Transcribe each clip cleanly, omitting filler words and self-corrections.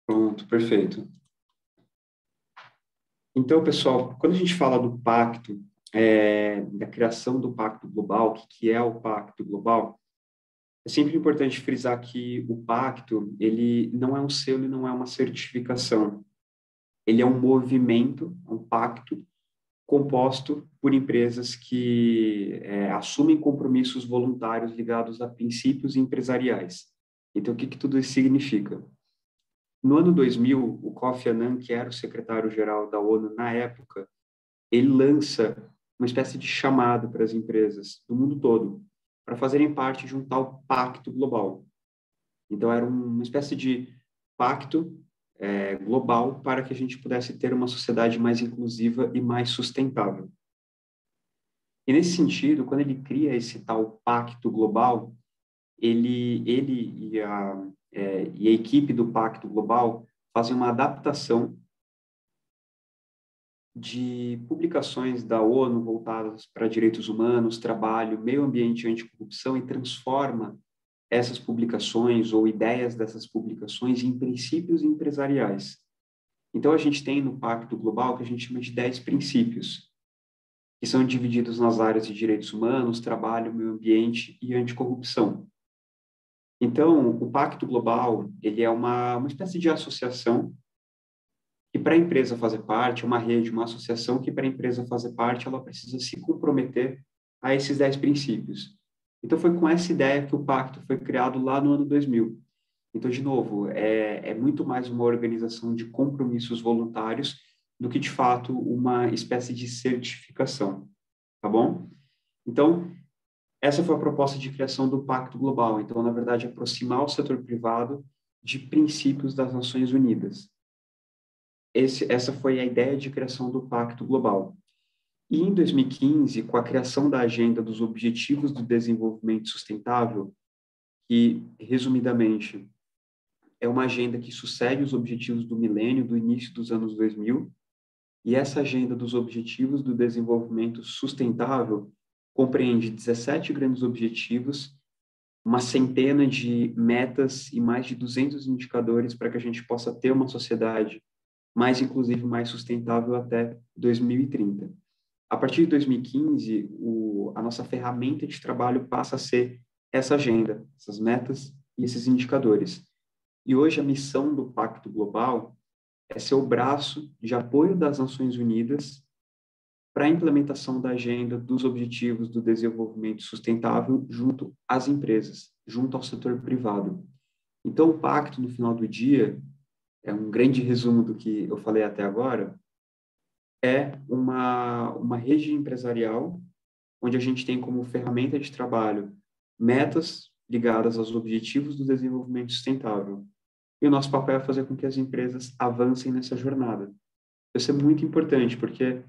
Pronto, perfeito. Então, pessoal, quando a gente fala do pacto, da criação do Pacto Global, o que é o Pacto Global, é sempre importante frisar que o pacto, ele não é um selo e não é uma certificação. Ele é um movimento, um pacto composto por empresas que assumem compromissos voluntários ligados a princípios empresariais. Então, o que tudo isso significa? No ano 2000, o Kofi Annan, que era o secretário-geral da ONU na época, ele lança uma espécie de chamado para as empresas do mundo todo para fazerem parte de um tal pacto global. Então, era uma espécie de pacto global para que a gente pudesse ter uma sociedade mais inclusiva e mais sustentável. E nesse sentido, quando ele cria esse tal pacto global, ele e a equipe do pacto global fazem uma adaptação de publicações da ONU voltadas para direitos humanos, trabalho, meio ambiente e anticorrupção e transforma essas publicações ou ideias dessas publicações em princípios empresariais. Então, a gente tem no Pacto Global que a gente chama de 10 princípios, que são divididos nas áreas de direitos humanos, trabalho, meio ambiente e anticorrupção. Então, o Pacto Global, ele é uma espécie de associação que para a empresa fazer parte, uma rede, uma associação que para a empresa fazer parte, ela precisa se comprometer a esses 10 princípios. Então, foi com essa ideia que o pacto foi criado lá no ano 2000. Então, de novo, é muito mais uma organização de compromissos voluntários do que, de fato, uma espécie de certificação, tá bom? Então, essa foi a proposta de criação do Pacto Global. Então, na verdade, aproximar o setor privado de princípios das Nações Unidas. Essa foi a ideia de criação do Pacto Global. E em 2015, com a criação da Agenda dos Objetivos do Desenvolvimento Sustentável, que, resumidamente, é uma agenda que sucede os objetivos do milênio, do início dos anos 2000, e essa agenda dos Objetivos do Desenvolvimento Sustentável compreende 17 grandes objetivos, uma centena de metas e mais de 200 indicadores para que a gente possa ter uma sociedade mais inclusive, mais sustentável até 2030. A partir de 2015, a nossa ferramenta de trabalho passa a ser essa agenda, essas metas e esses indicadores. E hoje a missão do Pacto Global é ser o braço de apoio das Nações Unidas para a implementação da agenda dos Objetivos do Desenvolvimento Sustentável junto às empresas, junto ao setor privado. Então, o pacto, no final do dia, é um grande resumo do que eu falei até agora, é uma rede empresarial onde a gente tem como ferramenta de trabalho metas ligadas aos objetivos do desenvolvimento sustentável. E o nosso papel é fazer com que as empresas avancem nessa jornada. Isso é muito importante, porque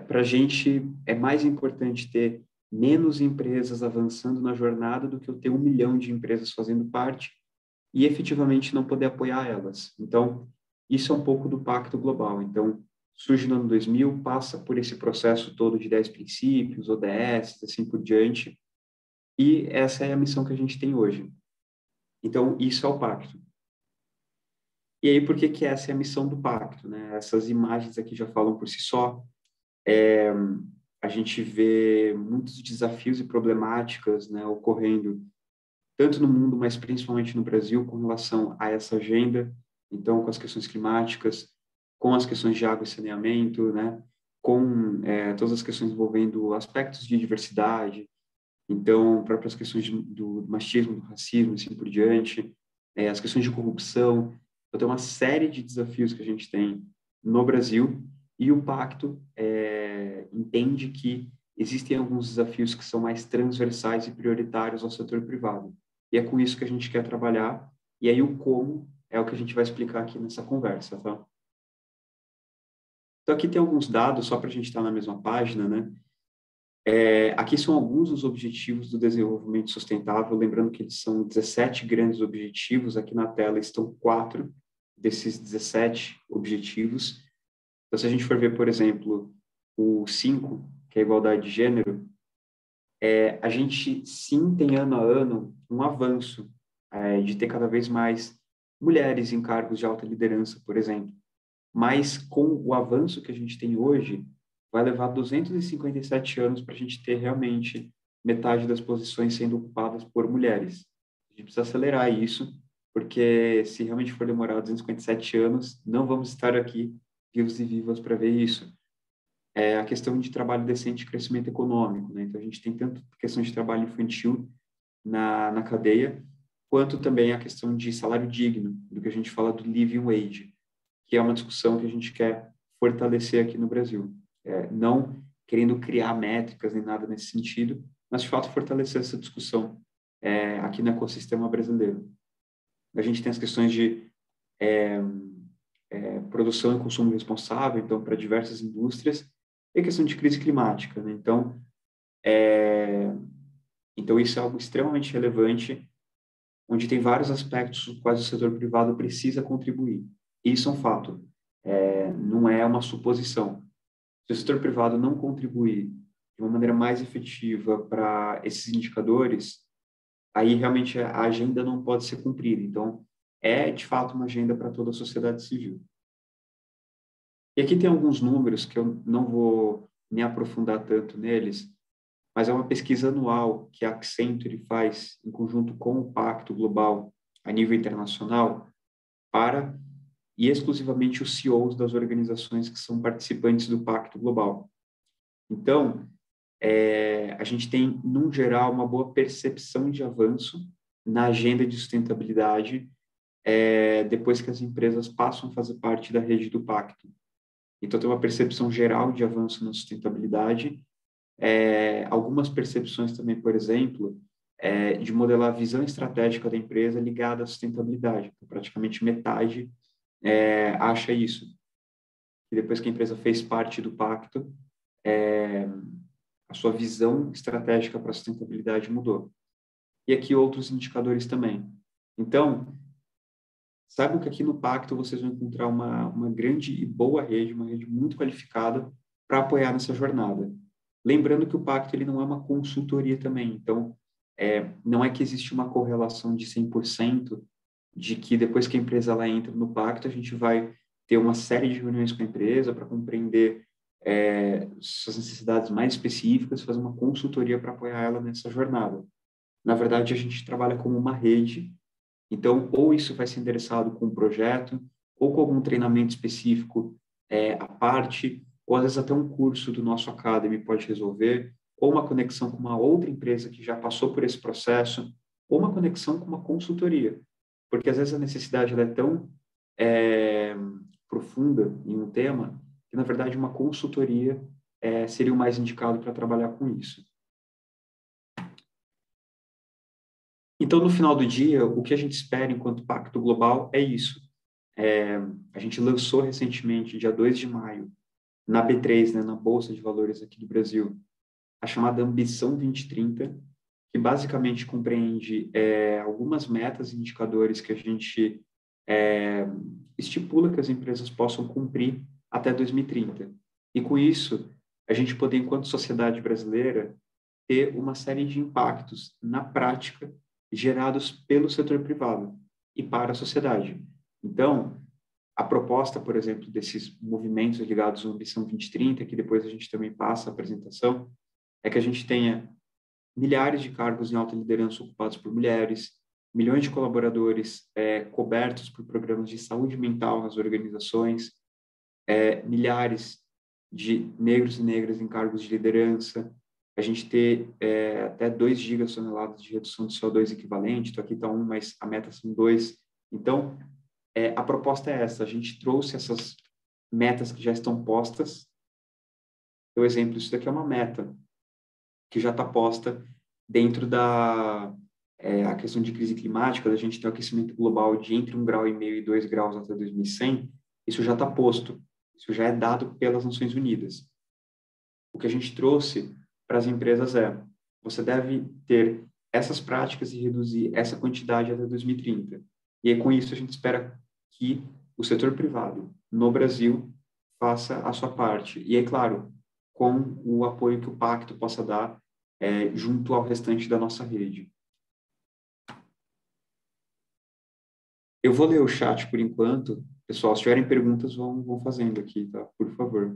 para a gente é mais importante ter menos empresas avançando na jornada do que eu ter 1 milhão de empresas fazendo parte e efetivamente não poder apoiar elas. Então, isso é um pouco do Pacto Global. Então, surge no ano 2000, passa por esse processo todo de 10 princípios, ODS, assim por diante, e essa é a missão que a gente tem hoje. Então, isso é o pacto. E aí, por que que essa é a missão do pacto, né? Essas imagens aqui já falam por si só. A gente vê muitos desafios e problemáticas, né, ocorrendo tanto no mundo, mas principalmente no Brasil, com relação a essa agenda. Então, com as questões climáticas, com as questões de água e saneamento, né, com todas as questões envolvendo aspectos de diversidade, então, próprias questões do machismo, do racismo, assim por diante, as questões de corrupção. Então, tem uma série de desafios que a gente tem no Brasil e o Pacto entende que existem alguns desafios que são mais transversais e prioritários ao setor privado. E é com isso que a gente quer trabalhar. E aí o como é o que a gente vai explicar aqui nessa conversa, tá? Então, aqui tem alguns dados, só para a gente estar na mesma página, né? Aqui são alguns dos objetivos do desenvolvimento sustentável, lembrando que eles são 17 grandes objetivos, aqui na tela estão 4 desses 17 objetivos. Então, se a gente for ver, por exemplo, o 5, que é a igualdade de gênero, a gente sim tem ano a ano um avanço de ter cada vez mais mulheres em cargos de alta liderança, por exemplo. Mas com o avanço que a gente tem hoje, vai levar 257 anos para a gente ter realmente metade das posições sendo ocupadas por mulheres. A gente precisa acelerar isso, porque se realmente for demorar 257 anos, não vamos estar aqui vivos e vivas para ver isso. É a questão de trabalho decente e crescimento econômico, né? Então, a gente tem tanto questão de trabalho infantil na cadeia, quanto também a questão de salário digno, do que a gente fala do living wage, que é uma discussão que a gente quer fortalecer aqui no Brasil. Não querendo criar métricas nem nada nesse sentido, mas, de fato, fortalecer essa discussão aqui no ecossistema brasileiro. A gente tem as questões de produção e consumo responsável, então, para diversas indústrias, e a questão de crise climática, né? Então, isso é algo extremamente relevante, onde tem vários aspectos os quais o setor privado precisa contribuir. Isso é um fato, não é uma suposição. Se o setor privado não contribuir de uma maneira mais efetiva para esses indicadores, aí realmente a agenda não pode ser cumprida. Então, é de fato uma agenda para toda a sociedade civil. E aqui tem alguns números que eu não vou me aprofundar tanto neles, mas é uma pesquisa anual que a Accenture faz em conjunto com o Pacto Global a nível internacional para e exclusivamente os CEOs das organizações que são participantes do Pacto Global. Então, a gente tem, num geral, uma boa percepção de avanço na agenda de sustentabilidade depois que as empresas passam a fazer parte da rede do Pacto. Então, tem uma percepção geral de avanço na sustentabilidade, algumas percepções também, por exemplo, de modelar a visão estratégica da empresa ligada à sustentabilidade. Então, praticamente metade acha isso. E depois que a empresa fez parte do pacto, a sua visão estratégica para a sustentabilidade mudou. E aqui outros indicadores também. Então, saibam que aqui no pacto vocês vão encontrar uma grande e boa rede, uma rede muito qualificada para apoiar nessa jornada. Lembrando que o pacto ele não é uma consultoria também, então não é que existe uma correlação de 100% de que depois que a empresa ela entra no pacto, a gente vai ter uma série de reuniões com a empresa para compreender suas necessidades mais específicas, fazer uma consultoria para apoiar ela nessa jornada. Na verdade, a gente trabalha como uma rede, então, ou isso vai ser endereçado com um projeto, ou com algum treinamento específico à parte, ou às vezes até um curso do nosso Academy pode resolver, ou uma conexão com uma outra empresa que já passou por esse processo, ou uma conexão com uma consultoria. Porque às vezes a necessidade ela é tão profunda em um tema que, na verdade, uma consultoria seria o mais indicado para trabalhar com isso. Então, no final do dia, o que a gente espera enquanto Pacto Global é isso. A gente lançou recentemente, dia 2 de maio, na B3, né, na Bolsa de Valores aqui do Brasil, a chamada Ambição 2030, que basicamente compreende algumas metas e indicadores que a gente estipula que as empresas possam cumprir até 2030. E com isso, a gente poder, enquanto sociedade brasileira, ter uma série de impactos na prática gerados pelo setor privado e para a sociedade. Então, a proposta, por exemplo, desses movimentos ligados à Ambição 2030, que depois a gente também passa a apresentação, é que a gente tenha milhares de cargos em alta liderança ocupados por mulheres, milhões de colaboradores cobertos por programas de saúde mental nas organizações, milhares de negros e negras em cargos de liderança, a gente ter até 2 gigatoneladas de redução de CO2 equivalente, então aqui está 1, mas a meta são 2. Então, a proposta é essa, a gente trouxe essas metas que já estão postas. Por exemplo, isso daqui é uma meta que já está posta dentro a questão de crise climática, da gente ter um aquecimento global de entre 1,5 grau e 2 graus até 2100, isso já está posto, isso já é dado pelas Nações Unidas. O que a gente trouxe para as empresas você deve ter essas práticas e reduzir essa quantidade até 2030. E aí, com isso, a gente espera que o setor privado no Brasil faça a sua parte. E, é claro, com o apoio que o Pacto possa dar junto ao restante da nossa rede. Eu vou ler o chat por enquanto. Pessoal, se tiverem perguntas, vão fazendo aqui, tá? Por favor.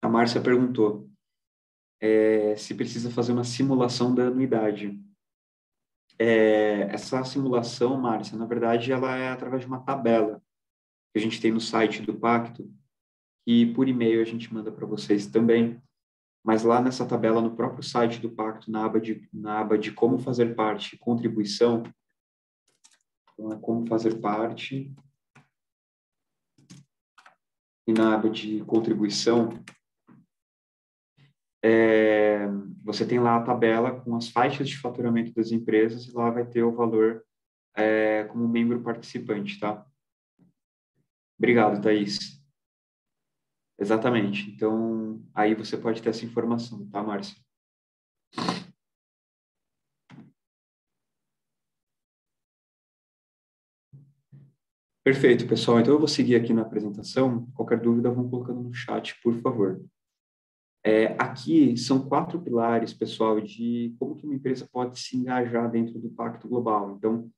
A Márcia perguntou se precisa fazer uma simulação da anuidade. Essa simulação, Márcia, na verdade, ela é através de uma tabela que a gente tem no site do Pacto, e por e-mail a gente manda para vocês também. Mas lá nessa tabela, no próprio site do Pacto, na aba de como fazer parte, contribuição, então é como fazer parte, e na aba de contribuição, você tem lá a tabela com as faixas de faturamento das empresas e lá vai ter o valor como membro participante, tá? Obrigado, Thaís. Exatamente. Então, aí você pode ter essa informação, tá, Márcia? Perfeito, pessoal. Então, eu vou seguir aqui na apresentação. Qualquer dúvida, vão colocando no chat, por favor. Aqui são 4 pilares, pessoal, de como que uma empresa pode se engajar dentro do Pacto Global. Então,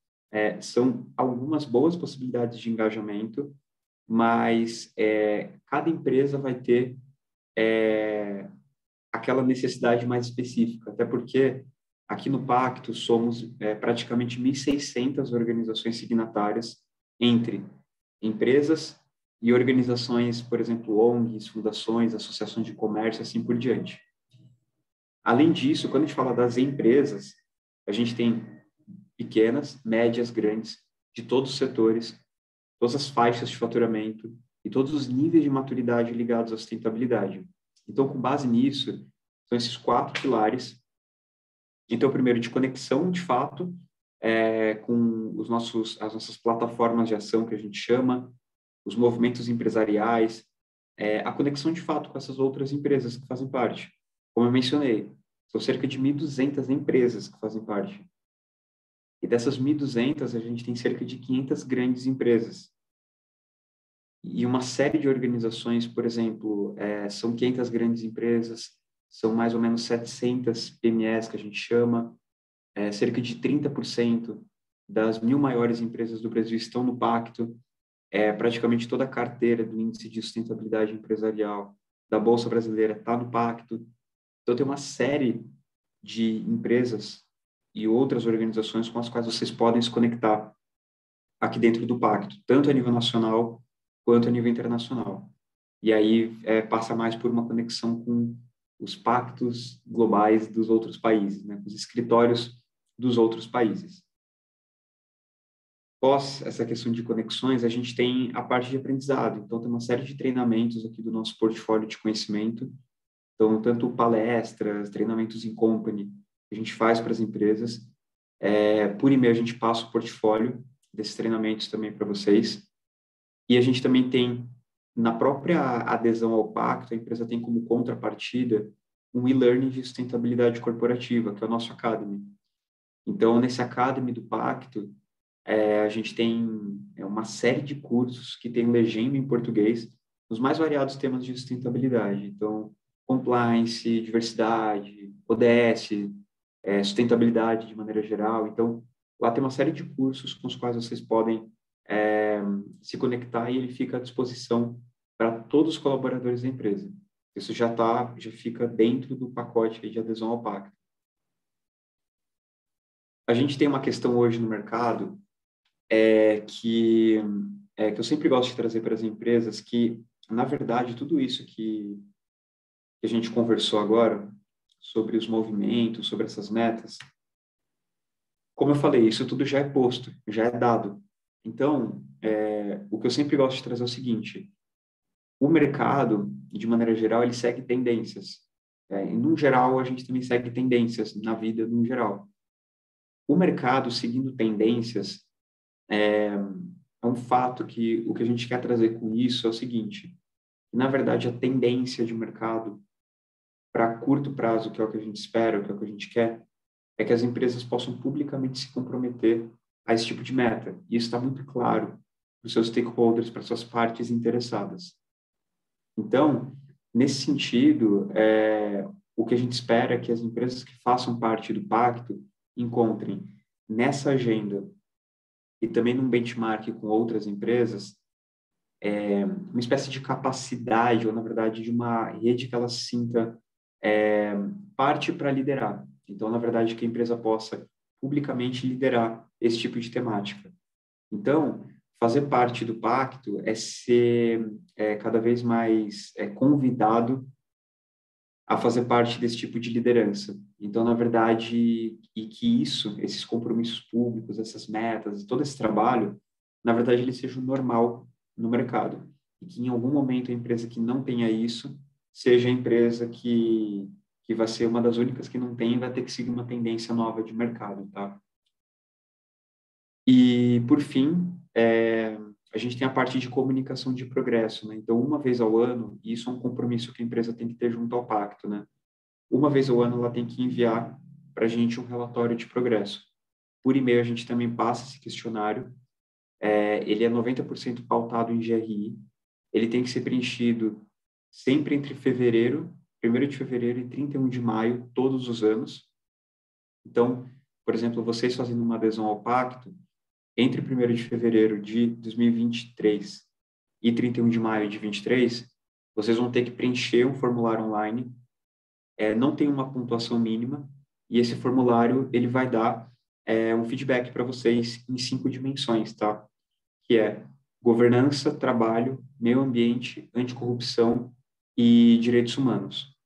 são algumas boas possibilidades de engajamento, mas cada empresa vai ter aquela necessidade mais específica, até porque aqui no Pacto somos praticamente 1.600 organizações signatárias entre empresas e organizações, por exemplo, ONGs, fundações, associações de comércio, assim por diante. Além disso, quando a gente fala das empresas, a gente tem pequenas, médias, grandes, de todos os setores, todas as faixas de faturamento e todos os níveis de maturidade ligados à sustentabilidade. Então, com base nisso, são esses 4 pilares. Então, primeiro, de conexão, de fato, com as nossas plataformas de ação, que a gente chama, os movimentos empresariais, a conexão, de fato, com essas outras empresas que fazem parte. Como eu mencionei, são cerca de 1.200 empresas que fazem parte. E dessas 1.200, a gente tem cerca de 500 grandes empresas. E uma série de organizações, por exemplo, são 500 grandes empresas, são mais ou menos 700 PMEs, que a gente chama, cerca de 30% das 1.000 maiores empresas do Brasil estão no Pacto, praticamente toda a carteira do Índice de Sustentabilidade Empresarial da Bolsa Brasileira está no Pacto. Então, tem uma série de empresas e outras organizações com as quais vocês podem se conectar aqui dentro do Pacto, tanto a nível nacional quanto a nível internacional. E aí passa mais por uma conexão com os pactos globais dos outros países, né, com os escritórios dos outros países. Pós essa questão de conexões, a gente tem a parte de aprendizado. Então, tem uma série de treinamentos aqui do nosso portfólio de conhecimento. Então, tanto palestras, treinamentos em company, que a gente faz para as empresas. Por e-mail, a gente passa o portfólio desses treinamentos também para vocês. E a gente também tem, na própria adesão ao pacto, a empresa tem como contrapartida um e-learning de sustentabilidade corporativa, que é o nosso Academy. Então, nesse Academy do pacto, a gente tem uma série de cursos que tem legenda em português, nos mais variados temas de sustentabilidade. Então, compliance, diversidade, ODS, sustentabilidade de maneira geral. Então, lá tem uma série de cursos com os quais vocês podem se conectar e ele fica à disposição para todos os colaboradores da empresa. Isso já fica dentro do pacote de adesão ao pacto. A gente tem uma questão hoje no mercado que eu sempre gosto de trazer para as empresas, que, na verdade, tudo isso que a gente conversou agora, sobre os movimentos, sobre essas metas, como eu falei, isso tudo já é posto, já é dado. Então, o que eu sempre gosto de trazer é o seguinte: o mercado, de maneira geral, ele segue tendências. E, no geral, a gente também segue tendências na vida, no geral. O mercado, seguindo tendências, é um fato que o que a gente quer trazer com isso é o seguinte: na verdade, a tendência de mercado para curto prazo, que é o que a gente espera, que é o que a gente quer, é que as empresas possam publicamente se comprometer a esse tipo de meta. E isso está muito claro para os seus stakeholders, para as suas partes interessadas. Então, nesse sentido, o que a gente espera é que as empresas que façam parte do pacto encontrem nessa agenda e também num benchmark com outras empresas, uma espécie de capacidade, ou na verdade de uma rede que ela sinta é, parte para liderar. Então, na verdade, que a empresa possa publicamente liderar esse tipo de temática. Então, fazer parte do pacto é ser cada vez mais convidado a fazer parte desse tipo de liderança. Então, na verdade, e que isso, esses compromissos públicos, essas metas, todo esse trabalho, na verdade, ele seja o normal no mercado. E que em algum momento a empresa que não tenha isso seja a empresa que vai ser uma das únicas que não tem e vai ter que seguir uma tendência nova de mercado, tá? E, por fim, a gente tem a parte de comunicação de progresso, né? Então, uma vez ao ano, e isso é um compromisso que a empresa tem que ter junto ao pacto, né? Uma vez ao ano, ela tem que enviar para a gente um relatório de progresso. Por e-mail, a gente também passa esse questionário. Ele é 90% pautado em GRI. Ele tem que ser preenchido sempre entre fevereiro, 1º de fevereiro e 31 de maio, todos os anos. Então, por exemplo, vocês fazendo uma adesão ao pacto, entre 1º de fevereiro de 2023 e 31 de maio de 23, vocês vão ter que preencher um formulário online, não tem uma pontuação mínima, e esse formulário ele vai dar um feedback para vocês em 5 dimensões, tá? Que é governança, trabalho, meio ambiente, anticorrupção e direitos humanos.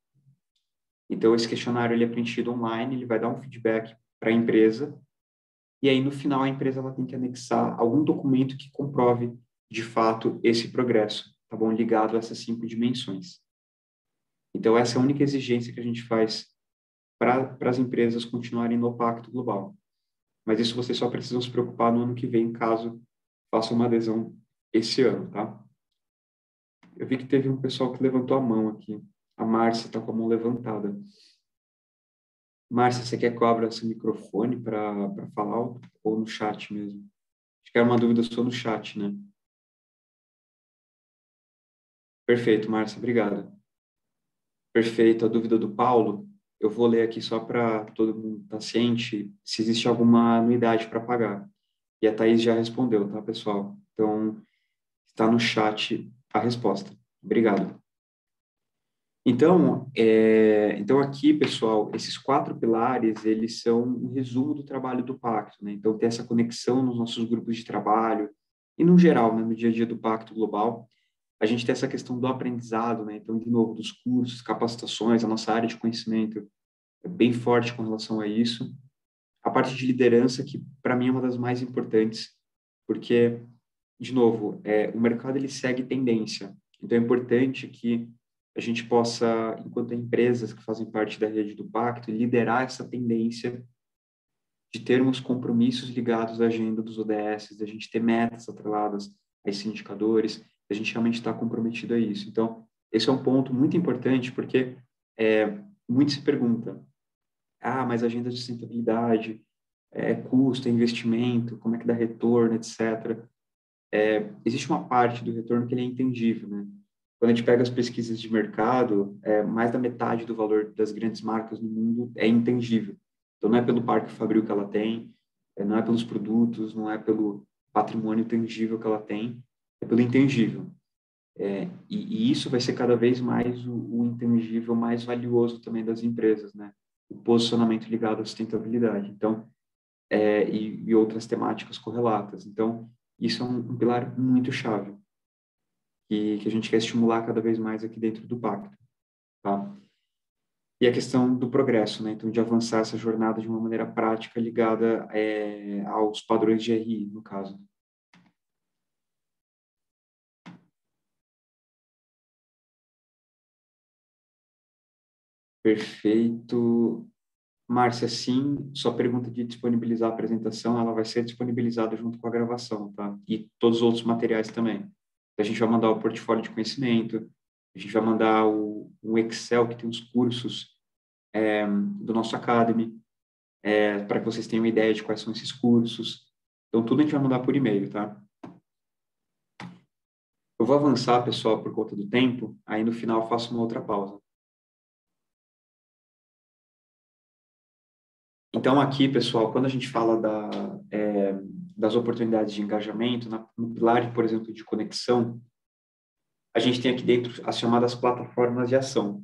Então, esse questionário ele é preenchido online, ele vai dar um feedback para a empresa, e aí, no final, a empresa ela tem que anexar algum documento que comprove, de fato, esse progresso, tá bom? Ligado a essas 5 dimensões. Então, essa é a única exigência que a gente faz para as empresas continuarem no Pacto Global. Mas isso vocês só precisam se preocupar no ano que vem, caso façam uma adesão esse ano, tá? Eu vi que teve um pessoal que levantou a mão aqui. A Márcia está com a mão levantada. Márcia, você quer que eu abra seu microfone para falar ou no chat mesmo? Acho que era uma dúvida sua no chat, né? Perfeito, Márcia, obrigado. Perfeito, a dúvida do Paulo, eu vou ler aqui só para todo mundo estar ciente se existe alguma anuidade para pagar. E a Thaís já respondeu, tá, pessoal? Então, está no chat a resposta. Obrigado. Então aqui, pessoal, esses 4 pilares, eles são um resumo do trabalho do Pacto, né? Então, ter essa conexão nos nossos grupos de trabalho e, no geral, né, no dia a dia do Pacto Global, a gente tem essa questão do aprendizado, né? Então, de novo, dos cursos, capacitações, a nossa área de conhecimento é bem forte com relação a isso. A parte de liderança, que para mim é uma das mais importantes, porque, de novo, o mercado ele segue tendência. Então, é importante que a gente possa, enquanto empresas que fazem parte da rede do Pacto, liderar essa tendência de termos compromissos ligados à agenda dos ODS, da gente ter metas atreladas a esses indicadores, a gente realmente está comprometido a isso. Então, esse é um ponto muito importante, porque muito se pergunta, mas agenda de sustentabilidade, custo, investimento, como é que dá retorno, etc. Existe uma parte do retorno que ele é intangível, né? Quando a gente pega as pesquisas de mercado, mais da metade do valor das grandes marcas no mundo é intangível. Então, não é pelo parque fabril que ela tem, não é pelos produtos, não é pelo patrimônio tangível que ela tem, é pelo intangível. E isso vai ser cada vez mais o intangível mais valioso também das empresas, né? O posicionamento ligado à sustentabilidade. Então, e outras temáticas correlatas. Então, isso é um pilar muito chave que a gente quer estimular cada vez mais aqui dentro do pacto, tá? E a questão do progresso, né? Então, de avançar essa jornada de uma maneira prática ligada aos padrões de RI, no caso. Perfeito. Márcia, sim, sua pergunta de disponibilizar a apresentação, ela vai ser disponibilizada junto com a gravação, tá? E todos os outros materiais também. A gente vai mandar o portfólio de conhecimento, a gente vai mandar um Excel que tem os cursos do nosso Academy, para que vocês tenham ideia de quais são esses cursos. Então, tudo a gente vai mandar por e-mail, tá? Eu vou avançar, pessoal, por conta do tempo, aí no final eu faço uma outra pausa. Então, aqui, pessoal, quando a gente fala das oportunidades de engajamento, no pilar, por exemplo, de conexão, a gente tem aqui dentro as chamadas plataformas de ação.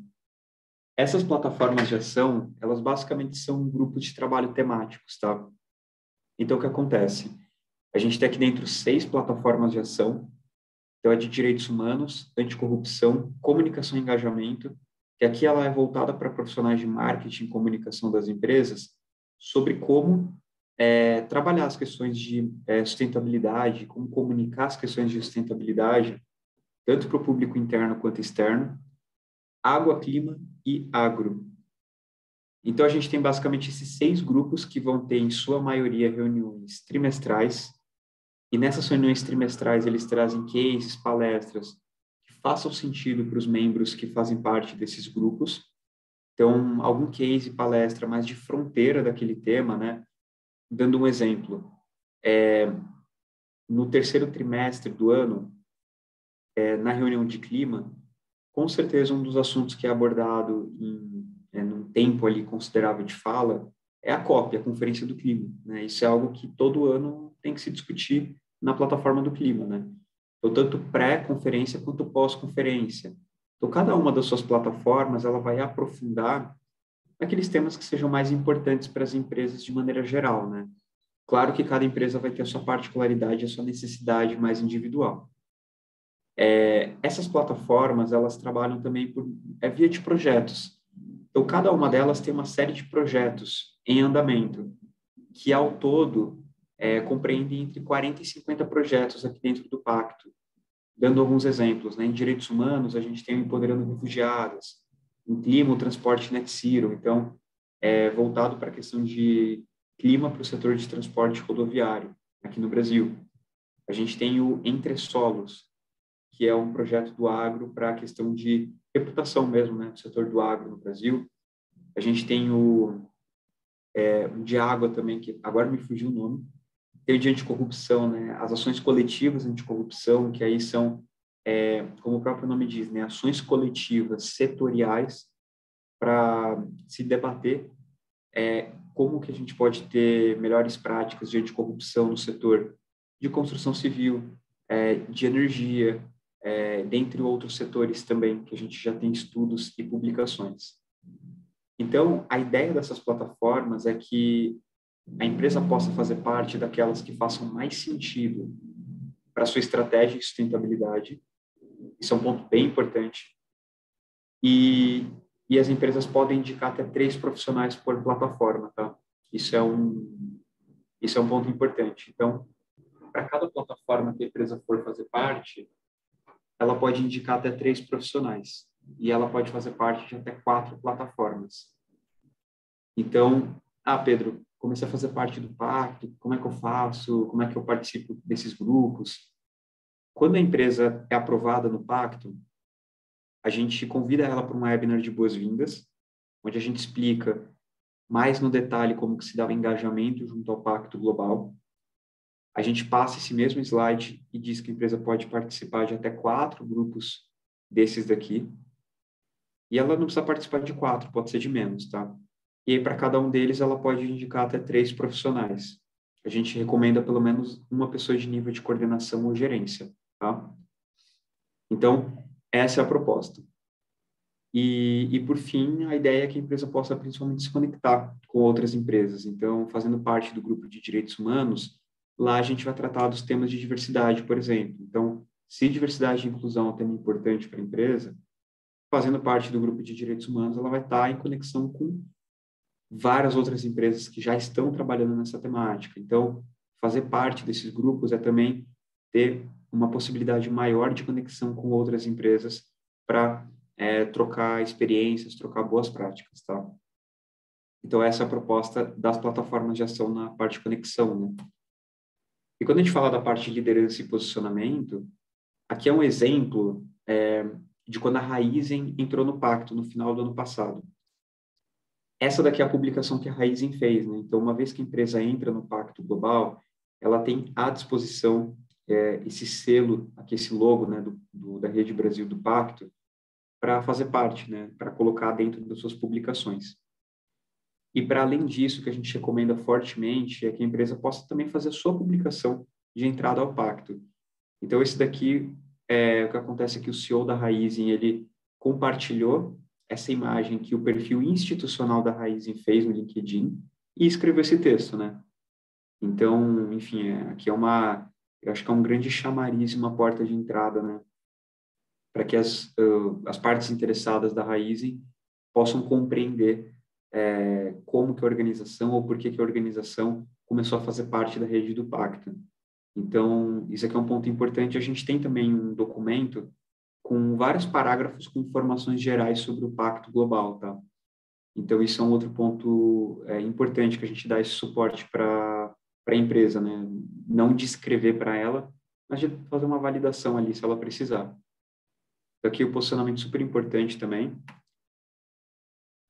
Essas plataformas de ação, elas basicamente são grupos de trabalho temáticos, tá? Então, o que acontece? A gente tem aqui dentro 6 plataformas de ação. Então, é de direitos humanos, anticorrupção, comunicação e engajamento, que aqui ela é voltada para profissionais de marketing e comunicação das empresas, sobre como trabalhar as questões de sustentabilidade, como comunicar as questões de sustentabilidade, tanto para o público interno quanto externo, água, clima e agro. Então, a gente tem basicamente esses 6 grupos que vão ter, em sua maioria, reuniões trimestrais, e nessas reuniões trimestrais eles trazem cases, palestras, que façam sentido para os membros que fazem parte desses grupos. Então, algum case, palestra mais de fronteira daquele tema, né? Dando um exemplo, no terceiro trimestre do ano, na reunião de clima, com certeza um dos assuntos que é abordado num tempo ali considerável de fala é a COP, a Conferência do Clima, né? Isso é algo que todo ano tem que se discutir na plataforma do clima, né? Então, tanto pré-conferência quanto pós-conferência. Então, cada uma das suas plataformas, ela vai aprofundar aqueles temas que sejam mais importantes para as empresas de maneira geral, né? Claro que cada empresa vai ter a sua particularidade, a sua necessidade mais individual. Essas plataformas, elas trabalham também via de projetos. Então, cada uma delas tem uma série de projetos em andamento, que ao todo compreende entre 40 e 50 projetos aqui dentro do pacto. Dando alguns exemplos, né? Em direitos humanos, a gente tem o Empoderando Refugiadas, em clima, o transporte net zero, então, voltado para a questão de clima para o setor de transporte rodoviário, aqui no Brasil. A gente tem o Entre Solos, que é um projeto do agro para a questão de reputação mesmo, né, do setor do agro no Brasil. A gente tem o de água também, que agora me fugiu o nome. Tem o de anticorrupção, né, as ações coletivas anticorrupção, que aí são, como o próprio nome diz, né, ações coletivas setoriais para se debater como que a gente pode ter melhores práticas de anticorrupção no setor de construção civil, de energia, dentre outros setores também, que a gente já tem estudos e publicações. Então, a ideia dessas plataformas é que a empresa possa fazer parte daquelas que façam mais sentido para a sua estratégia de sustentabilidade. Isso é um ponto bem importante. E, e as empresas podem indicar até 3 profissionais por plataforma, tá? Isso é um ponto importante. Então, para cada plataforma que a empresa for fazer parte, ela pode indicar até 3 profissionais. E ela pode fazer parte de até 4 plataformas. Então, Pedro, comecei a fazer parte do pacto, como é que eu faço? Como é que eu participo desses grupos? Quando a empresa é aprovada no pacto, a gente convida ela para um webinar de boas-vindas, onde a gente explica mais no detalhe como que se dá o engajamento junto ao Pacto Global. A gente passa esse mesmo slide e diz que a empresa pode participar de até 4 grupos desses daqui. E ela não precisa participar de 4, pode ser de menos, tá? E aí, para cada um deles, ela pode indicar até 3 profissionais. A gente recomenda pelo menos uma pessoa de nível de coordenação ou gerência, tá? Então, essa é a proposta. E, por fim, a ideia é que a empresa possa principalmente se conectar com outras empresas. Então, fazendo parte do grupo de direitos humanos, lá a gente vai tratar dos temas de diversidade, por exemplo. Então, se diversidade e inclusão é um tema importante para a empresa, fazendo parte do grupo de direitos humanos, ela vai estar em conexão com várias outras empresas que já estão trabalhando nessa temática. Então, fazer parte desses grupos é também ter uma possibilidade maior de conexão com outras empresas para trocar experiências, trocar boas práticas, tá? Então, essa é a proposta das plataformas de ação na parte de conexão, né? E quando a gente fala da parte de liderança e posicionamento, aqui é um exemplo de quando a Raizen entrou no pacto no final do ano passado. Essa daqui é a publicação que a Raizen fez, né? Então, uma vez que a empresa entra no Pacto Global, ela tem à disposição esse selo, aqui esse logo, né, da Rede Brasil do Pacto, para fazer parte, né, para colocar dentro das suas publicações. E, para além disso, o que a gente recomenda fortemente é que a empresa possa também fazer a sua publicação de entrada ao pacto. Então, esse daqui é o que acontece é que o CEO da Raizen, ele compartilhou essa imagem que o perfil institucional da Raizen fez no LinkedIn e escreveu esse texto, né? Então, enfim, aqui eu acho que é um grande chamariz, uma porta de entrada, né? Para que as partes interessadas da Raizen possam compreender como que a organização ou por que que a organização começou a fazer parte da rede do Pacto. Então, isso aqui é um ponto importante. A gente tem também um documento com vários parágrafos com informações gerais sobre o Pacto Global, tá? Então, isso é um outro ponto importante que a gente dá esse suporte para a empresa, né? Não descrever para ela, mas de fazer uma validação ali, se ela precisar. Aqui o posicionamento super importante também.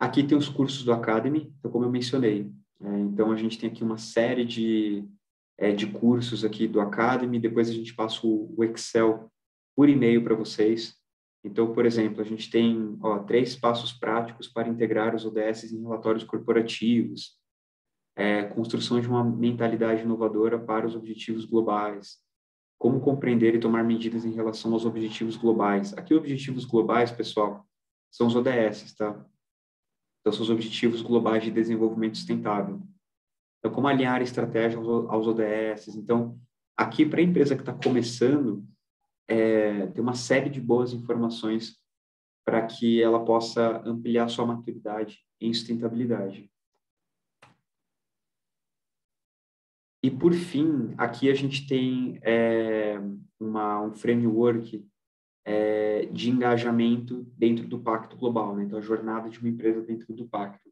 Aqui tem os cursos do Academy, então, como eu mencionei. Então, a gente tem aqui uma série de cursos aqui do Academy, depois a gente passa o Excel por e-mail para vocês. Então, por exemplo, a gente tem 3 passos práticos para integrar os ODS em relatórios corporativos, construção de uma mentalidade inovadora para os objetivos globais, como compreender e tomar medidas em relação aos objetivos globais. Aqui, objetivos globais, pessoal, são os ODS, tá? Então, são os Objetivos Globais de Desenvolvimento Sustentável. Então, como alinhar a estratégia aos ODS. Então, aqui, para a empresa que está começando, tem uma série de boas informações para que ela possa ampliar sua maturidade em sustentabilidade. E, por fim, aqui a gente tem um framework de engajamento dentro do Pacto Global, né? Então, a jornada de uma empresa dentro do Pacto.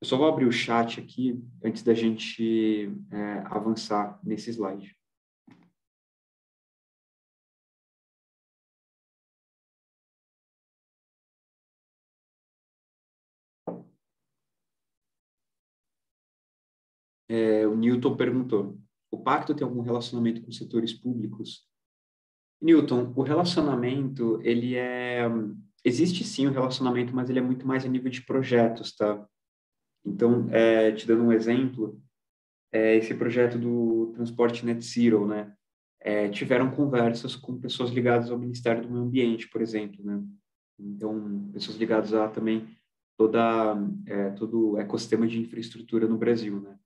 Eu só vou abrir o chat aqui antes da gente avançar nesse slide. O Newton perguntou: o pacto tem algum relacionamento com setores públicos? Newton, o relacionamento, existe sim o relacionamento, mas ele é muito mais a nível de projetos, tá? Então, te dando um exemplo, esse projeto do transporte net zero, né? Tiveram conversas com pessoas ligadas ao Ministério do Meio Ambiente, por exemplo, né? Então, pessoas ligadas a também todo o ecossistema de infraestrutura no Brasil, né?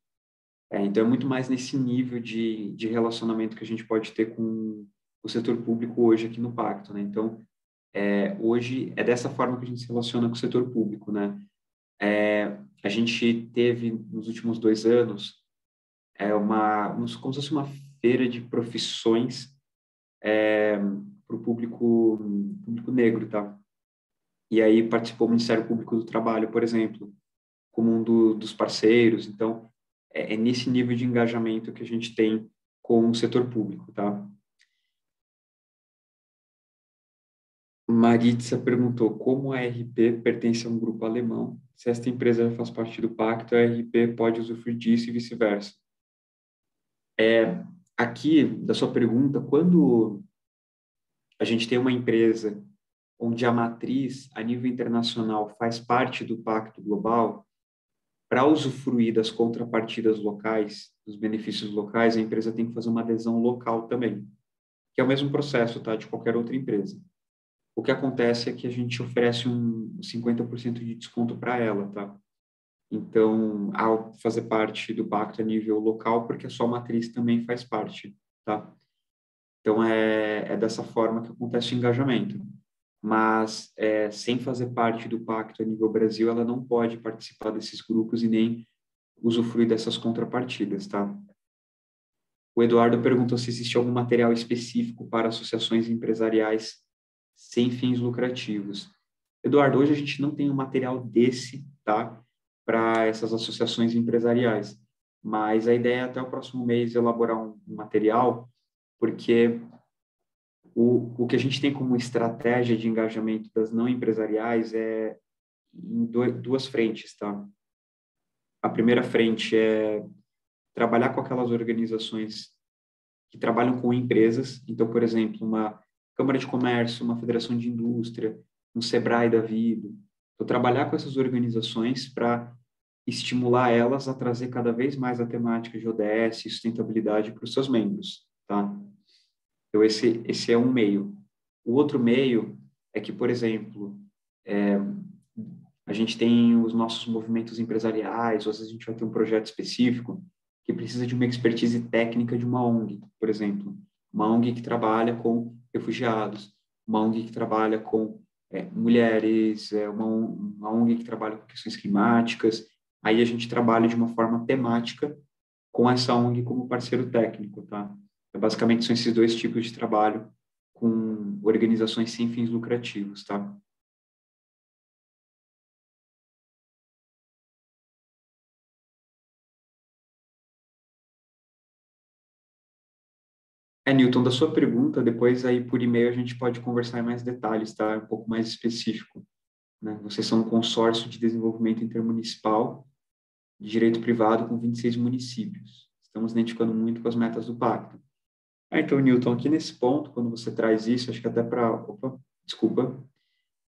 Então, é muito mais nesse nível de relacionamento que a gente pode ter com o setor público hoje aqui no Pacto, né? Então, hoje é dessa forma que a gente se relaciona com o setor público, né? A gente teve, nos últimos 2 anos, como se fosse uma feira de profissões para o público negro, tá? E aí participou o Ministério Público do Trabalho, por exemplo, como dos parceiros. Então, é nesse nível de engajamento que a gente tem com o setor público, tá? Maritza perguntou como a RP pertence a um grupo alemão. Se esta empresa faz parte do pacto, a RP pode usufruir disso e vice-versa. Aqui, da sua pergunta, quando a gente tem uma empresa onde a matriz, a nível internacional, faz parte do pacto global, para usufruir das contrapartidas locais, dos benefícios locais, a empresa tem que fazer uma adesão local também, que é o mesmo processo, tá, de qualquer outra empresa. O que acontece é que a gente oferece um 50% de desconto para ela, tá? Então, ao fazer parte do pacto a nível local, porque a sua matriz também faz parte, tá? Então, é dessa forma que acontece o engajamento. Mas, sem fazer parte do pacto a nível Brasil, ela não pode participar desses grupos e nem usufruir dessas contrapartidas, tá? O Eduardo perguntou se existe algum material específico para associações empresariais sem fins lucrativos. Eduardo, hoje a gente não tem um material desse, tá? Para essas associações empresariais. Mas a ideia é até o próximo mês elaborar um material, porque o que a gente tem como estratégia de engajamento das não empresariais é em 2 frentes, tá? A primeira frente é trabalhar com aquelas organizações que trabalham com empresas. Então, por exemplo, uma Câmara de Comércio, uma Federação de Indústria, um Sebrae da vida. Então, trabalhar com essas organizações para estimular elas a trazer cada vez mais a temática de ODS e sustentabilidade para os seus membros, tá? Então, esse é um meio. O outro meio é que, por exemplo, a gente tem os nossos movimentos empresariais, ou às vezes a gente vai ter um projeto específico que precisa de uma expertise técnica de uma ONG, por exemplo. Uma ONG que trabalha com refugiados, uma ONG que trabalha com mulheres, uma ONG que trabalha com questões climáticas. Aí a gente trabalha de uma forma temática com essa ONG como parceiro técnico, tá? Então, basicamente são esses dois tipos de trabalho com organizações sem fins lucrativos, tá? Newton, da sua pergunta, depois aí por e-mail a gente pode conversar em mais detalhes, tá? Um pouco mais específico, né? Vocês são um consórcio de desenvolvimento intermunicipal de direito privado com 26 municípios. Estamos identificando muito com as metas do pacto. Então, Newton, aqui nesse ponto, quando você traz isso, acho que até para, desculpa,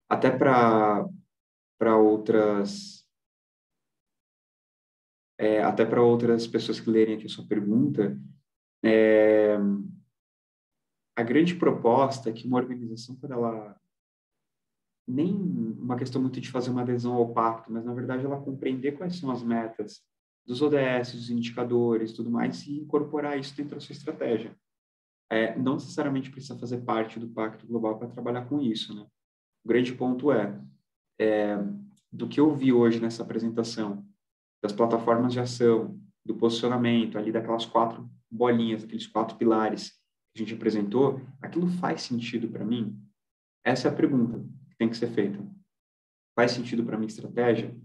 até para outras, até para outras pessoas que lerem aqui a sua pergunta, é, a grande proposta é que uma organização, quando ela nem uma questão muito de fazer uma adesão ao pacto, mas na verdade ela compreender quais são as metas dos ODS, dos indicadores, tudo mais, e incorporar isso dentro da sua estratégia. Não necessariamente precisa fazer parte do Pacto Global para trabalhar com isso, né? O grande ponto do que eu vi hoje nessa apresentação, das plataformas de ação, do posicionamento, ali daquelas 4 bolinhas, aqueles 4 pilares que a gente apresentou, aquilo faz sentido para mim? Essa é a pergunta que tem que ser feita. Faz sentido para minha estratégia?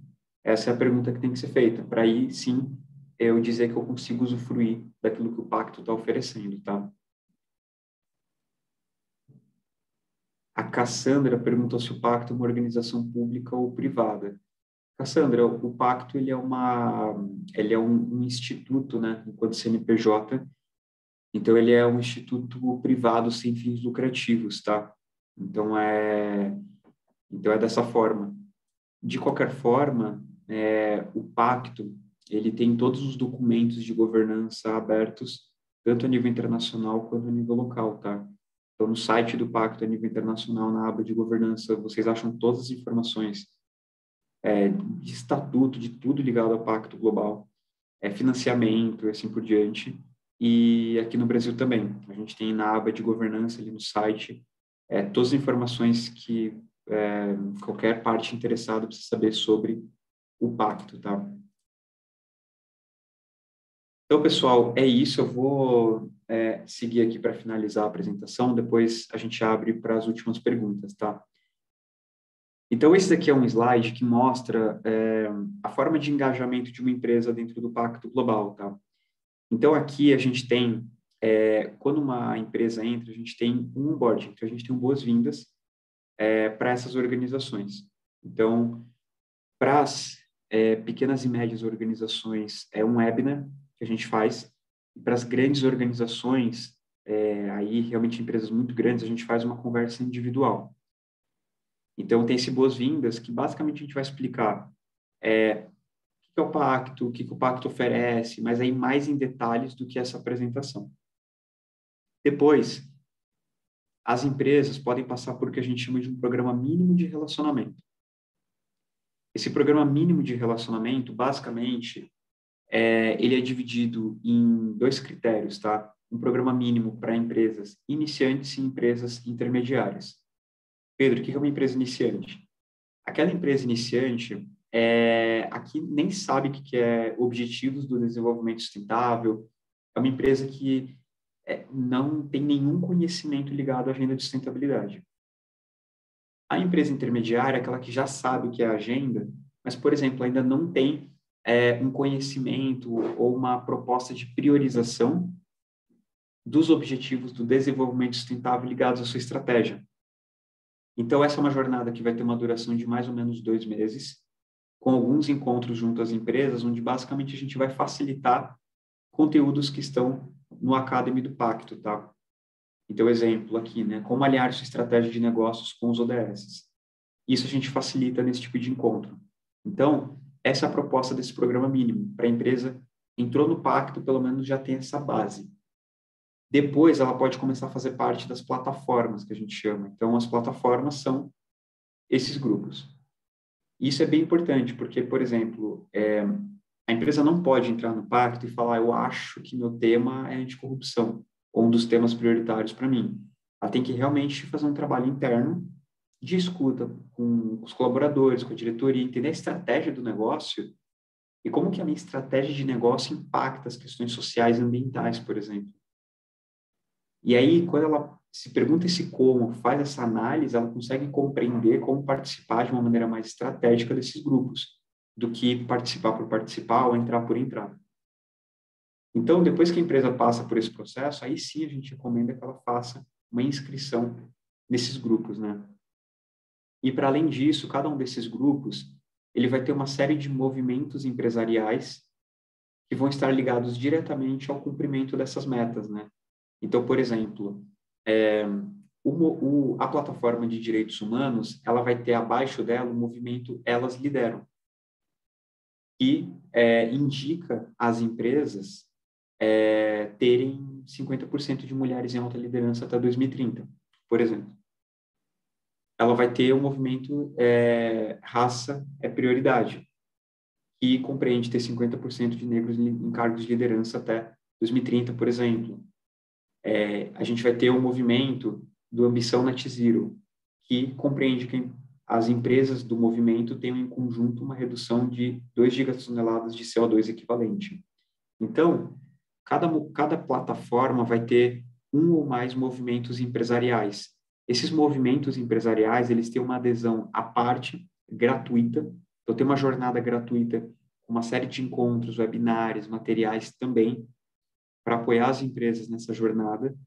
Essa é a pergunta que tem que ser feita, para aí sim eu dizer que eu consigo usufruir daquilo que o pacto está oferecendo, tá? A Cassandra perguntou se o pacto é uma organização pública ou privada. Cassandra, o pacto ele é um instituto, né, enquanto CNPJ, então ele é um instituto privado sem fins lucrativos, tá? Então é dessa forma. De qualquer forma, o pacto ele tem todos os documentos de governança abertos, tanto a nível internacional quanto a nível local, tá? Então, no site do pacto a nível internacional, na aba de governança, vocês acham todas as informações de estatuto, de tudo ligado ao Pacto Global, financiamento e assim por diante. E aqui no Brasil também. A gente tem na aba de governança ali no site todas as informações que qualquer parte interessada precisa saber sobre o pacto, tá? Então, pessoal, é isso. Eu vou seguir aqui para finalizar a apresentação, depois a gente abre para as últimas perguntas, tá? Então, esse daqui é um slide que mostra a forma de engajamento de uma empresa dentro do Pacto Global, tá? Então, aqui a gente tem, quando uma empresa entra, a gente tem um onboarding, então a gente tem um boas-vindas para essas organizações. Então, para as pequenas e médias organizações, é um webinar que a gente faz, e para as grandes organizações, aí realmente empresas muito grandes, a gente faz uma conversa individual. Então, tem esse boas-vindas, que basicamente a gente vai explicar o que é o pacto, o que o pacto oferece, mas aí mais em detalhes do que essa apresentação. Depois, as empresas podem passar por o que a gente chama de um programa mínimo de relacionamento. Esse programa mínimo de relacionamento, basicamente, ele é dividido em 2 critérios, tá? Um programa mínimo para empresas iniciantes e empresas intermediárias. Pedro, o que é uma empresa iniciante? Aquela empresa iniciante aqui nem sabe o que é objetivos do desenvolvimento sustentável, é uma empresa que não tem nenhum conhecimento ligado à agenda de sustentabilidade. A empresa intermediária é aquela que já sabe o que é a agenda, mas, por exemplo, ainda não tem um conhecimento ou uma proposta de priorização dos objetivos do desenvolvimento sustentável ligados à sua estratégia. Então, essa é uma jornada que vai ter uma duração de mais ou menos 2 meses, com alguns encontros junto às empresas, onde basicamente a gente vai facilitar conteúdos que estão no Academy do Pacto, tá? Então, exemplo aqui, né? Como alinhar sua estratégia de negócios com os ODS. Isso a gente facilita nesse tipo de encontro. Então, essa é a proposta desse programa mínimo, para a empresa entrou no pacto, pelo menos já tem essa base. Depois, ela pode começar a fazer parte das plataformas, que a gente chama. Então, as plataformas são esses grupos. Isso é bem importante, porque, por exemplo, a empresa não pode entrar no pacto e falar, eu acho que meu tema é anticorrupção, ou um dos temas prioritários para mim. Ela tem que realmente fazer um trabalho interno de escuta com os colaboradores, com a diretoria, entender a estratégia do negócio e como que a minha estratégia de negócio impacta as questões sociais e ambientais, por exemplo. E aí, quando ela se pergunta esse como, faz essa análise, ela consegue compreender como participar de uma maneira mais estratégica desses grupos, do que participar por participar ou entrar por entrar. Então, depois que a empresa passa por esse processo, aí sim a gente recomenda que ela faça uma inscrição nesses grupos, né? E para além disso, cada um desses grupos, ele vai ter uma série de movimentos empresariais que vão estar ligados diretamente ao cumprimento dessas metas, né? Então, por exemplo, a plataforma de direitos humanos, ela vai ter abaixo dela o movimento Elas Lideram, que indica às empresas terem 50% de mulheres em alta liderança até 2030, por exemplo. Ela vai ter o movimento Raça é Prioridade, que compreende ter 50% de negros em cargos de liderança até 2030, por exemplo. A gente vai ter o movimento do Ambição Net Zero, que compreende que as empresas do movimento tenham em conjunto uma redução de 2 gigatoneladas de CO2 equivalente. Então, cada plataforma vai ter um ou mais movimentos empresariais. Esses movimentos empresariais, eles têm uma adesão à parte gratuita. Então, tem uma jornada gratuita com uma série de encontros, webinários, materiais também, para apoiar as empresas nessa jornada.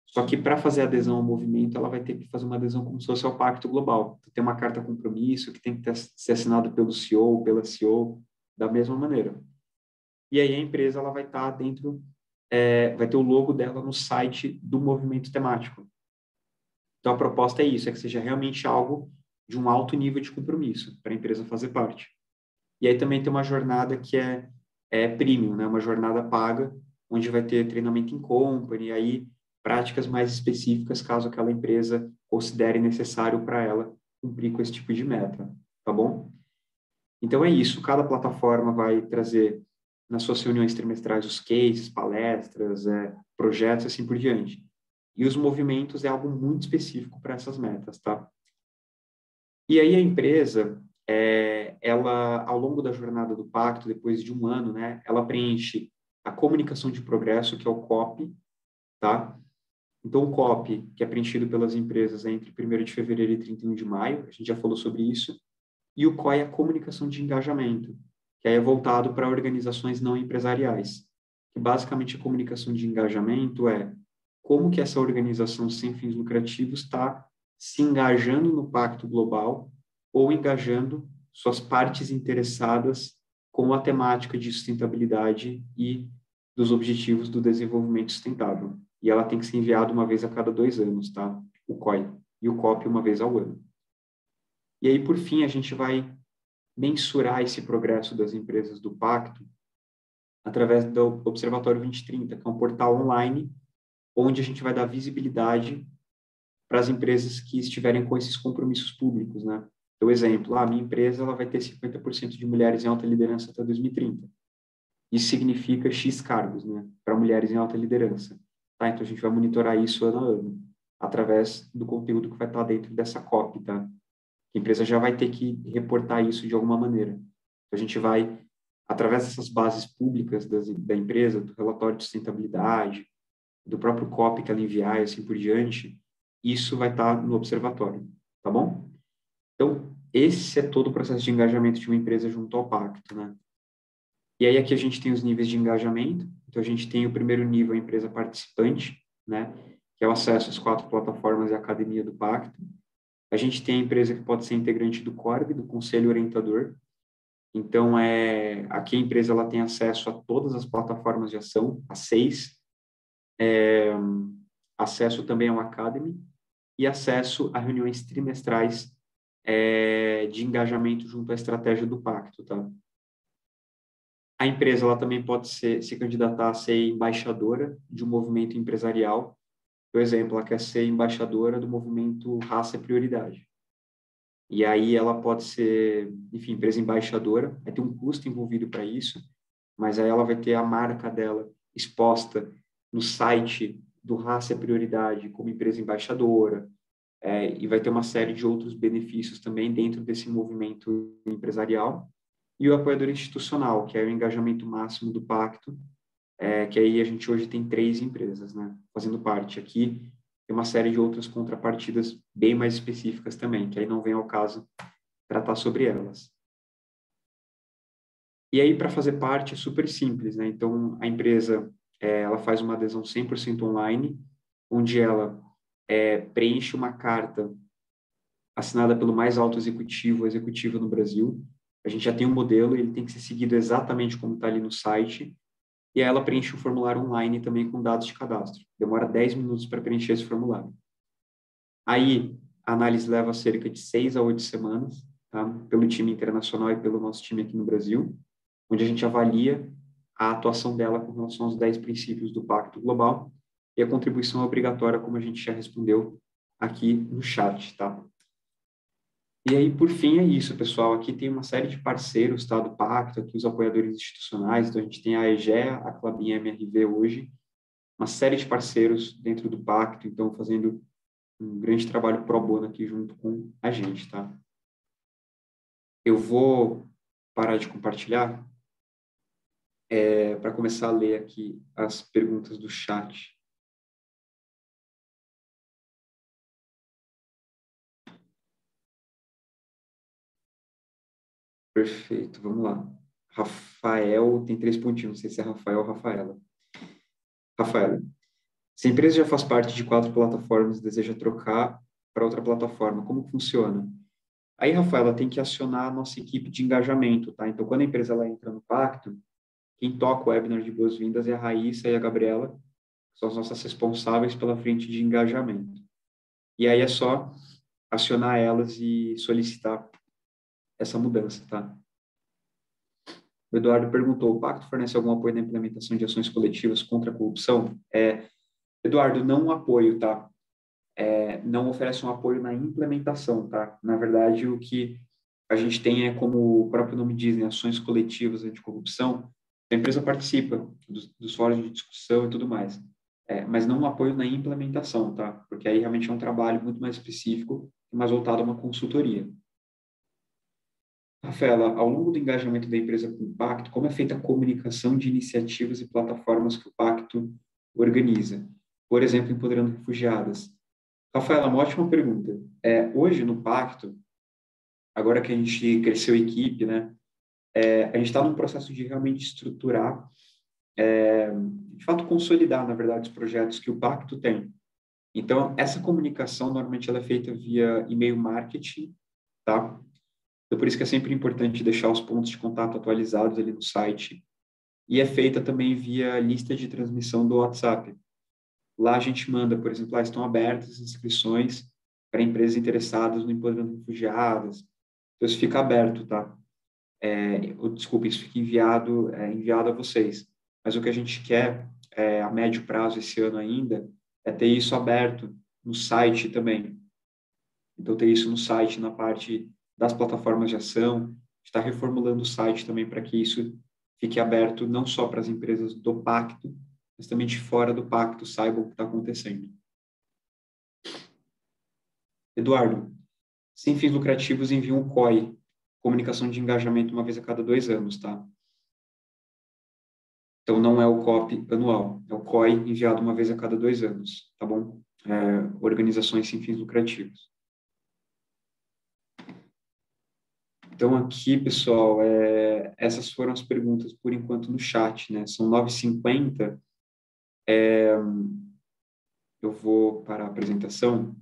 Só que para fazer adesão ao movimento, ela vai ter que fazer uma adesão como se fosse ao Pacto Global. Então, tem uma carta compromisso que tem que ser assinada pelo CEO, pela CEO, da mesma maneira. E aí a empresa ela vai estar dentro, vai ter o logo dela no site do movimento temático. Então, a proposta é isso, é que seja realmente algo de um alto nível de compromisso para a empresa fazer parte. E aí também tem uma jornada que é premium, né? Uma jornada paga, onde vai ter treinamento em company, e aí práticas mais específicas, caso aquela empresa considere necessário para ela cumprir com esse tipo de meta, tá bom? Então é isso, cada plataforma vai trazer nas suas reuniões trimestrais os cases, palestras, projetos, assim por diante. E os movimentos é algo muito específico para essas metas, tá? E aí a empresa, ela, ao longo da jornada do pacto, depois de um ano, né, ela preenche a comunicação de progresso, que é o COP, tá? Então, o COP, que é preenchido pelas empresas entre 1º de fevereiro e 31 de maio, a gente já falou sobre isso, e o COI é a comunicação de engajamento, que aí é voltado para organizações não empresariais, que basicamente a comunicação de engajamento é como que essa organização sem fins lucrativos está se engajando no Pacto Global ou engajando suas partes interessadas com a temática de sustentabilidade e dos objetivos do desenvolvimento sustentável. E ela tem que ser enviada uma vez a cada 2 anos, tá? O COI. E o COP uma vez ao ano. E aí, por fim, a gente vai mensurar esse progresso das empresas do Pacto através do Observatório 2030, que é um portal online onde a gente vai dar visibilidade para as empresas que estiverem com esses compromissos públicos, né? Então, exemplo, a minha empresa ela vai ter 50% de mulheres em alta liderança até 2030. Isso significa X cargos, né, para mulheres em alta liderança. Tá? Então, a gente vai monitorar isso ano a ano, através do conteúdo que vai estar dentro dessa COP, tá? A empresa já vai ter que reportar isso de alguma maneira. Então, a gente vai, através dessas bases públicas da empresa, do relatório de sustentabilidade, do próprio COP que ela enviar e assim por diante, isso vai estar no observatório, tá bom? Então, esse é todo o processo de engajamento de uma empresa junto ao pacto, né? E aí aqui a gente tem os níveis de engajamento. Então, a gente tem o primeiro nível, a empresa participante, né? Que é o acesso às 4 plataformas e à academia do pacto. A gente tem a empresa que pode ser integrante do CORB, do Conselho Orientador. Então, aqui a empresa ela tem acesso a todas as plataformas de ação, a 6, acesso também ao Academy e acesso a reuniões trimestrais de engajamento junto à estratégia do pacto, tá? A empresa ela também pode se candidatar a ser embaixadora de um movimento empresarial. Por exemplo, ela quer ser embaixadora do movimento Raça é Prioridade. E aí ela pode ser, enfim, empresa embaixadora, vai ter um custo envolvido para isso, mas aí ela vai ter a marca dela exposta no site do Raça é Prioridade como empresa embaixadora, e vai ter uma série de outros benefícios também dentro desse movimento empresarial. E o apoiador institucional, que é o engajamento máximo do pacto, que aí a gente hoje tem 3 empresas, né, fazendo parte aqui. Tem uma série de outras contrapartidas bem mais específicas também, que aí não vem ao caso tratar sobre elas. E aí, para fazer parte, é super simples, né? Então, a empresa, ela faz uma adesão 100% online, onde ela preenche uma carta assinada pelo mais alto executivo, executiva no Brasil. A gente já tem um modelo, ele tem que ser seguido exatamente como está ali no site, e aí ela preenche o formulário online também com dados de cadastro. Demora 10 minutos para preencher esse formulário. Aí, a análise leva cerca de 6 a 8 semanas, tá? Pelo time internacional e pelo nosso time aqui no Brasil, onde a gente avalia a atuação dela com relação aos 10 princípios do Pacto Global e a contribuição é obrigatória, como a gente já respondeu aqui no chat, tá? E aí, por fim, é isso, pessoal. Aqui tem uma série de parceiros, tá, do Pacto, aqui os apoiadores institucionais. Então, a gente tem a EGEA, a Klabin MRV hoje, uma série de parceiros dentro do Pacto, então, fazendo um grande trabalho pro bono aqui junto com a gente, tá? Eu vou parar de compartilhar para começar a ler aqui as perguntas do chat. Perfeito, vamos lá. Rafael, tem 3 pontinhos, não sei se é Rafael ou Rafaela. Rafaela, se a empresa já faz parte de 4 plataformas e deseja trocar para outra plataforma, como funciona? Aí, Rafaela, tem que acionar a nossa equipe de engajamento, tá? Então, quando a empresa ela entra no pacto, quem toca o webinar de boas-vindas é a Raíssa e a Gabriela, que são as nossas responsáveis pela frente de engajamento. E aí é só acionar elas e solicitar essa mudança, tá? O Eduardo perguntou, o pacto fornece algum apoio na implementação de ações coletivas contra a corrupção? Eduardo, não um apoio, tá? Não oferece um apoio na implementação, tá? Na verdade, o que a gente tem é, como o próprio nome diz, né, ações coletivas anticorrupção. A empresa participa dos fóruns de discussão e tudo mais, mas não um apoio na implementação, tá? Porque aí realmente é um trabalho muito mais específico e mais voltado a uma consultoria. Rafaela, ao longo do engajamento da empresa com o Pacto, como é feita a comunicação de iniciativas e plataformas que o Pacto organiza? Por exemplo, empoderando refugiadas. Rafaela, uma ótima pergunta. Hoje, no Pacto, agora que a gente cresceu a equipe, né, a gente está num processo de realmente estruturar, de fato consolidar, na verdade, os projetos que o Pacto tem. Então, essa comunicação, normalmente, ela é feita via e-mail marketing, tá? Então, por isso que é sempre importante deixar os pontos de contato atualizados ali no site. E é feita também via lista de transmissão do WhatsApp. Lá a gente manda, por exemplo, estão abertas as inscrições para empresas interessadas no Empoderando Refugiadas. Então, isso fica aberto, tá? Desculpa, isso fica enviado a vocês. Mas o que a gente quer, a médio prazo, esse ano ainda, é ter isso aberto no site também. Então, ter isso no site, na parte das plataformas de ação, está reformulando o site também para que isso fique aberto não só para as empresas do pacto, mas também de fora do pacto saibam o que está acontecendo. Eduardo, sem fins lucrativos enviam um COI, comunicação de engajamento, uma vez a cada 2 anos, tá? Então, não é o COP anual, é o COI enviado uma vez a cada 2 anos, tá bom? Organizações sem fins lucrativos. Então, aqui, pessoal, essas foram as perguntas por enquanto no chat, né? São 9h50. Eu vou para a apresentação.